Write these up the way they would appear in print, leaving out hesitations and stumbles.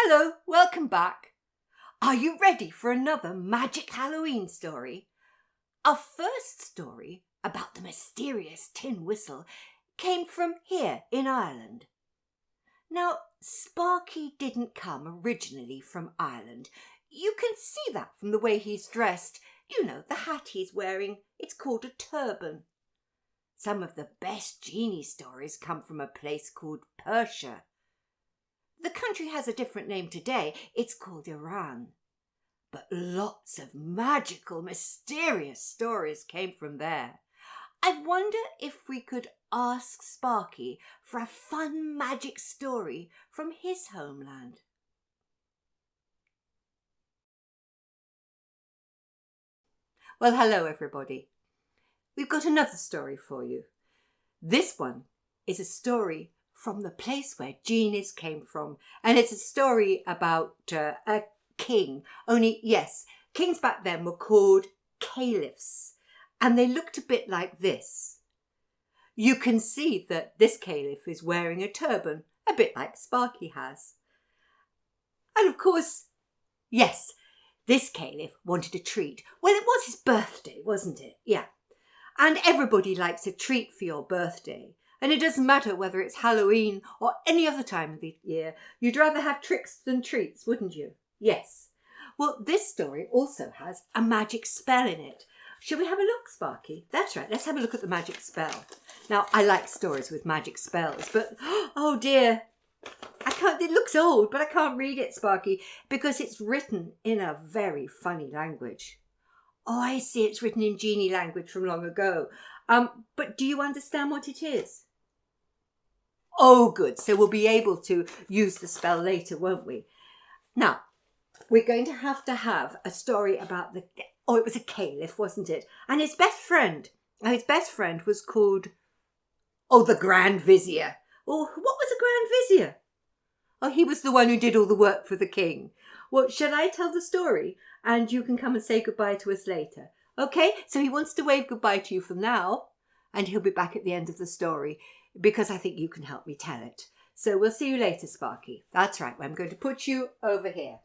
Hello, welcome back. Are you ready for another magic Halloween story? Our first story about the mysterious tin whistle came from here in Ireland. Now, Sparky didn't come originally from Ireland. You can see that from the way he's dressed. You know, the hat he's wearing. It's called a turban. Some of the best genie stories come from a place called Persia. The country has a different name today. It's called Iran. But lots of magical, mysterious stories came from there. I wonder if we could ask Sparky for a fun magic story from his homeland. Well, hello everybody. We've got another story for you. This one is a story from the place where genies came from, and it's a story about a king. Only, yes, kings back then were called caliphs, and they looked a bit like this. You can see that this caliph is wearing a turban, a bit like Sparky has. And of course, yes, this caliph wanted a treat. Well, it was his birthday, wasn't it? Yeah. And everybody likes a treat for your birthday. And it doesn't matter whether it's Halloween or any other time of the year. You'd rather have tricks than treats, wouldn't you? Yes. Well, this story also has a magic spell in it. Shall we have a look, Sparky? That's right, let's have a look at the magic spell. Now, I like stories with magic spells, but, oh dear, it looks old, but I can't read it, Sparky, because it's written in a very funny language. Oh, I see, it's written in genie language from long ago. But do you understand what it is? Oh, good. So we'll be able to use the spell later, won't we? Now, we're going to have a story about it was a caliph, wasn't it? And his best friend. Now, his best friend was called, the Grand Vizier. Oh, what was a Grand Vizier? Oh, he was the one who did all the work for the king. Well, shall I tell the story? And you can come and say goodbye to us later. Okay, so he wants to wave goodbye to you from now, and he'll be back at the end of the story, because I think you can help me tell it. So we'll see you later, Sparky. That's right, I'm going to put you over here.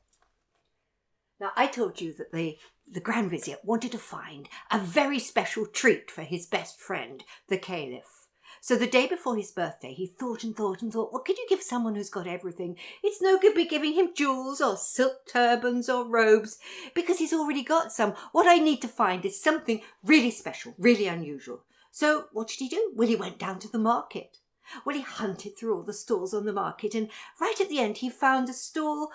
Now, I told you that the Grand Vizier wanted to find a very special treat for his best friend, the caliph. So the day before his birthday, he thought and thought and thought, what could you give someone who's got everything? It's no good be giving him jewels or silk turbans or robes, because he's already got some. What I need to find is something really special, really unusual. So what did he do? Well, he went down to the market. Well, he hunted through all the stalls on the market, and right at the end, he found a stall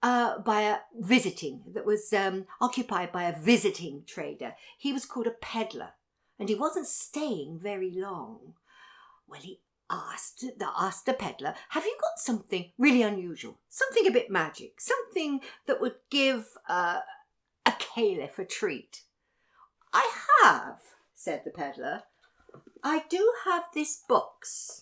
that was occupied by a visiting trader. He was called a peddler, and he wasn't staying very long. Well, he asked the peddler, have you got something really unusual, something a bit magic, something that would give a caliph a treat? I have, said the peddler. I do have this box.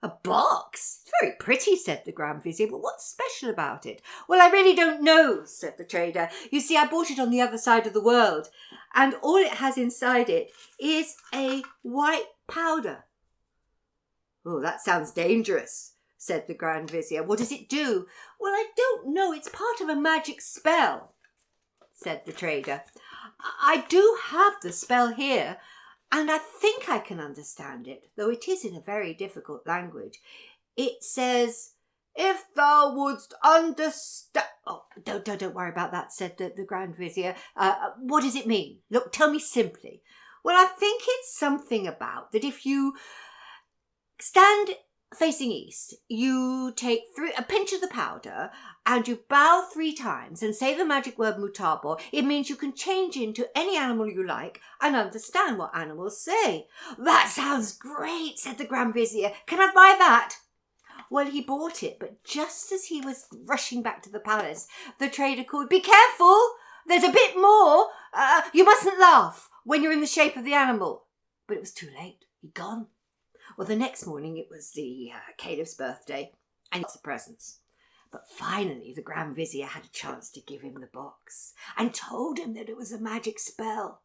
A box? It's very pretty, said the Grand Vizier, but what's special about it? Well, I really don't know, said the trader. You see, I bought it on the other side of the world, and all it has inside it is a white powder. Oh, that sounds dangerous, said the Grand Vizier. What does it do? Well, I don't know. It's part of a magic spell, said the trader. I do have the spell here, and I think I can understand it, though it is in a very difficult language. It says, if thou wouldst understand... Oh, don't worry about that, said the Grand Vizier. What does it mean? Look, tell me simply. Well, I think it's something about that if you stand facing east, you take a pinch of the powder and you bow 3 times and say the magic word mutabor. It means you can change into any animal you like and understand what animals say. That sounds great, said the Grand Vizier. Can I buy that? Well, he bought it, but just as he was rushing back to the palace, the trader called, be careful, there's a bit more. You mustn't laugh when you're in the shape of the animal. But it was too late. He'd gone. Well, the next morning it was the caliph's birthday, and lots of presents. But finally the Grand Vizier had a chance to give him the box and told him that it was a magic spell.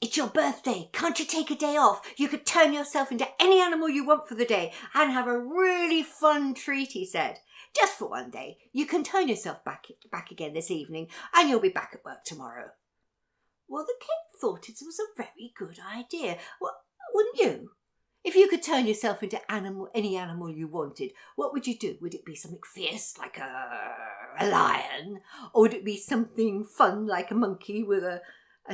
It's your birthday. Can't you take a day off? You could turn yourself into any animal you want for the day and have a really fun treat, he said. Just for one day. You can turn yourself back again this evening and you'll be back at work tomorrow. Well, the king thought it was a very good idea. Well, wouldn't you? If you could turn yourself into any animal you wanted, what would you do? Would it be something fierce like a lion? Or would it be something fun like a monkey with a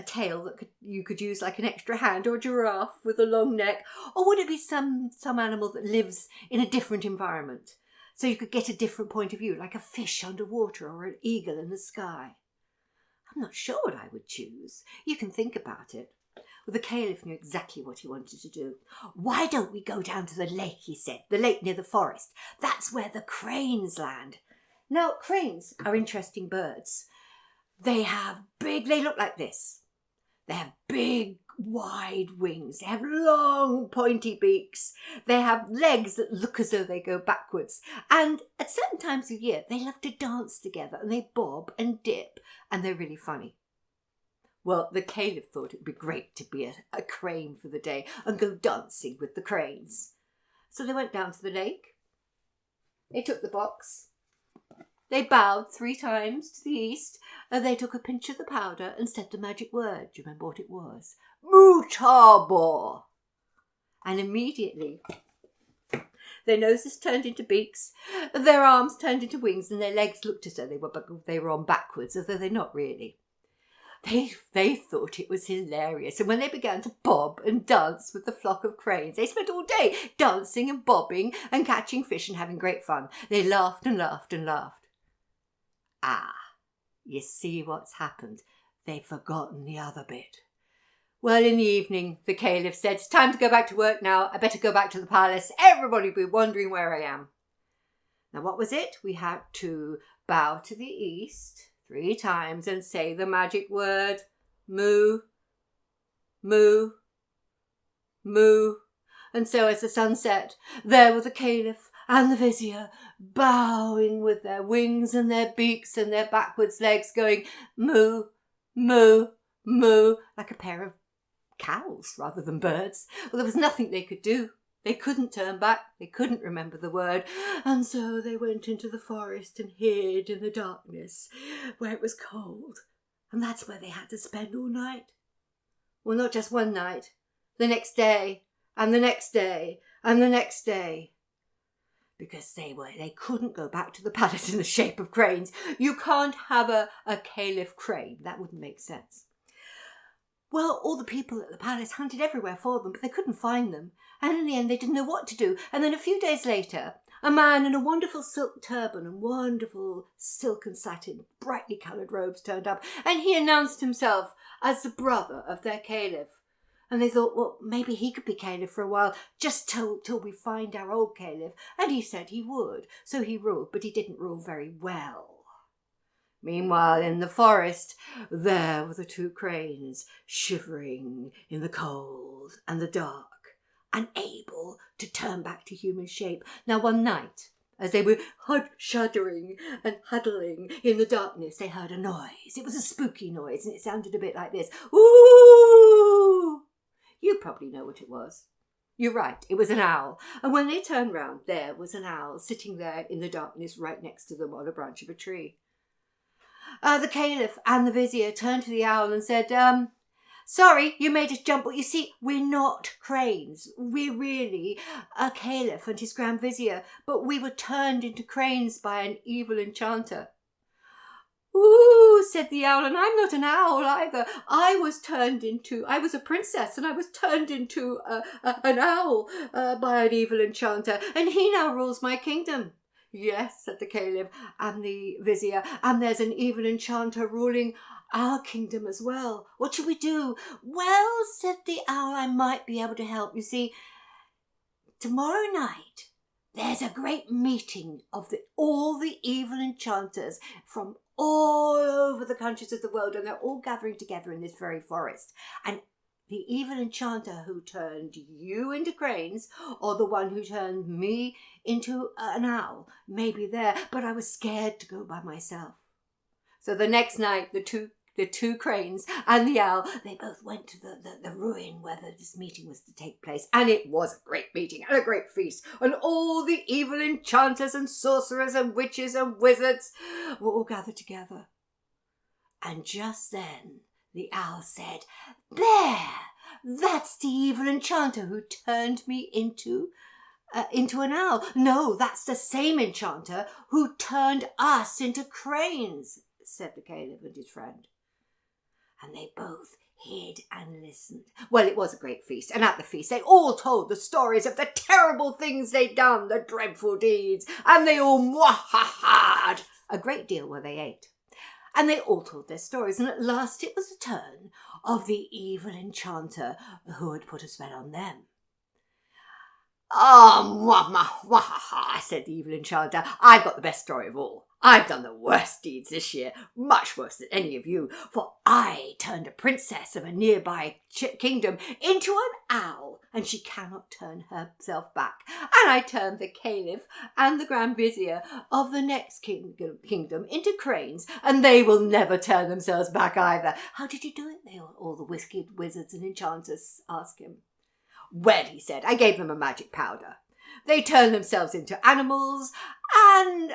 tail that you could use like an extra hand, or a giraffe with a long neck? Or would it be some animal that lives in a different environment so you could get a different point of view, like a fish underwater or an eagle in the sky? I'm not sure what I would choose. You can think about it. Well, the caliph knew exactly what he wanted to do. Why don't we go down to the lake, he said, the lake near the forest. That's where the cranes land. Now, cranes are interesting birds. They look like this. They have big, wide wings. They have long, pointy beaks. They have legs that look as though they go backwards. And at certain times of year, they love to dance together and they bob and dip and they're really funny. Well, the caliph thought it would be great to be a crane for the day and go dancing with the cranes. So they went down to the lake. They took the box. They bowed 3 times to the east, and they took a pinch of the powder and said the magic word. Do you remember what it was? Mutabor. And immediately their noses turned into beaks, their arms turned into wings, and their legs looked as though they were on backwards, although they're not really. They thought it was hilarious, and when they began to bob and dance with the flock of cranes, they spent all day dancing and bobbing and catching fish and having great fun. They laughed and laughed and laughed. Ah, you see what's happened. They've forgotten the other bit. Well, in the evening, the caliph said, it's time to go back to work now. I better go back to the palace. Everybody will be wondering where I am. Now, what was it? We had to bow to the east 3 times and say the magic word, moo, moo, moo. And so as the sun set, there were the caliph and the vizier bowing with their wings and their beaks and their backwards legs going moo, moo, moo, like a pair of cows rather than birds. Well, there was nothing they could do. They couldn't turn back. They couldn't remember the word. And so they went into the forest and hid in the darkness where it was cold. And that's where they had to spend all night. Well, not just one night. The next day and the next day and the next day. Because they couldn't go back to the palace in the shape of cranes. You can't have a caliph crane. That wouldn't make sense. Well, all the people at the palace hunted everywhere for them, but they couldn't find them. And in the end, they didn't know what to do. And then a few days later, a man in a wonderful silk turban and wonderful silk and satin, brightly coloured robes turned up. And he announced himself as the brother of their caliph. And they thought, well, maybe he could be caliph for a while, just till we find our old caliph. And he said he would. So he ruled, but he didn't rule very well. Meanwhile, in the forest, there were the 2 cranes, shivering in the cold and the dark, unable to turn back to human shape. Now, one night, as they were shuddering and huddling in the darkness, they heard a noise. It was a spooky noise, and it sounded a bit like this. Ooh! You probably know what it was. You're right, it was an owl. And when they turned round, there was an owl sitting there in the darkness right next to them on a branch of a tree. The caliph and the vizier turned to the owl and said, sorry, you made us jump, but you see, we're not cranes. We're really a caliph and his grand vizier, but we were turned into cranes by an evil enchanter. Ooh, said the owl, and I'm not an owl either. I was a princess, and I was turned into an owl by an evil enchanter, and he now rules my kingdom. Yes, said the caliph and the vizier, and there's an evil enchanter ruling our kingdom as well. What shall we do? Well, said the owl, I might be able to help. You see, tomorrow night there's a great meeting of all the evil enchanters from all over the countries of the world, and they're all gathering together in this very forest. And the evil enchanter who turned you into cranes, or the one who turned me into an owl, may be there, but I was scared to go by myself. So the next night, the the two cranes and the owl, they both went to the ruin where this meeting was to take place. And it was a great meeting and a great feast. And all the evil enchanters and sorcerers and witches and wizards were all gathered together. And just then the owl said, "There! That's the evil enchanter who turned me into an owl. No, that's the same enchanter who turned us into cranes," said the caliph and his friend. And they both hid and listened. Well, it was a great feast, and at the feast they all told the stories of the terrible things they'd done, the dreadful deeds, and they all mwahahaed a great deal while they ate. And they all told their stories, and at last it was the turn of the evil enchanter who had put a spell on them. "Oh, said the evil enchanter, "I've got the best story of all. I've done the worst deeds this year, much worse than any of you, for I turned a princess of a nearby kingdom into an owl, and she cannot turn herself back. And I turned the caliph and the grand vizier of the next kingdom into cranes, and they will never turn themselves back either." "How did you do it?" all the wicked wizards and enchanters asked him. "Well," he said, "I gave them a magic powder. They turned themselves into animals, and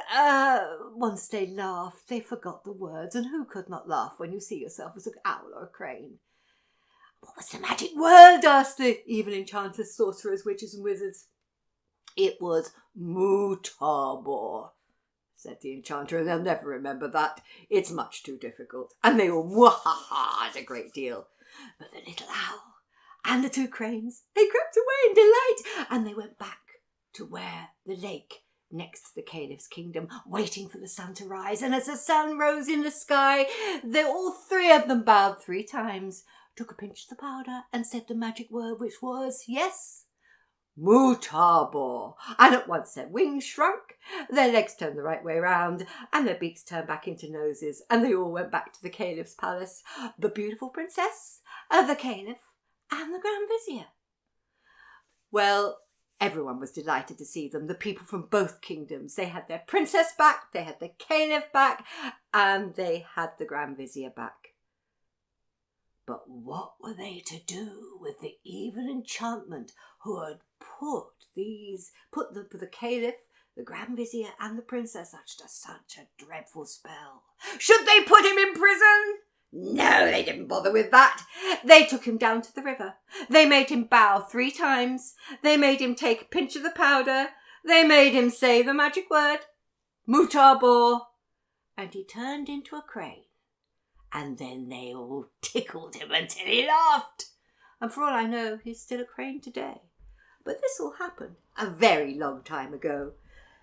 once they laughed, they forgot the words. And who could not laugh when you see yourself as an owl or a crane?" "What was the magic word?" asked the evil enchanters, sorcerers, witches and wizards. "It was Mutabor," said the enchanter, "and they'll never remember that. It's much too difficult." And they all mwahahaed a great deal. But the little owl and the two cranes, they crept away in delight, and they went back to where the lake next to the caliph's kingdom, waiting for the sun to rise. And as the sun rose in the sky, all three of them bowed 3 times, took a pinch of the powder, and said the magic word, which was, yes, Mutabor. And at once their wings shrunk, their legs turned the right way round, and their beaks turned back into noses, and they all went back to the caliph's palace, the beautiful princess, the caliph, and the grand vizier. Well, everyone was delighted to see them, the people from both kingdoms. They had their princess back, they had the caliph back, and they had the grand vizier back. But what were they to do with the evil enchantment who had put the caliph, the grand vizier, and the princess under such a dreadful spell? Should they put him in prison? No, they didn't bother with that. They took him down to the river. They made him bow 3 times. They made him take a pinch of the powder. They made him say the magic word, Mutabor, and he turned into a crane. And then they all tickled him until he laughed. And for all I know, he's still a crane today. But this all happened a very long time ago.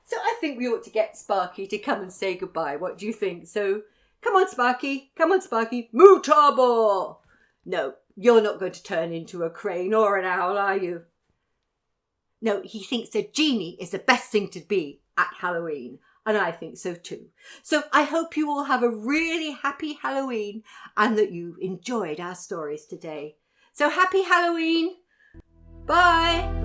So I think we ought to get Sparky to come and say goodbye. What do you think? So come on, Sparky. Come on, Sparky. Mutabor! No, you're not going to turn into a crane or an owl, are you? No, he thinks a genie is the best thing to be at Halloween. And I think so too. So I hope you all have a really happy Halloween and that you enjoyed our stories today. So happy Halloween. Bye.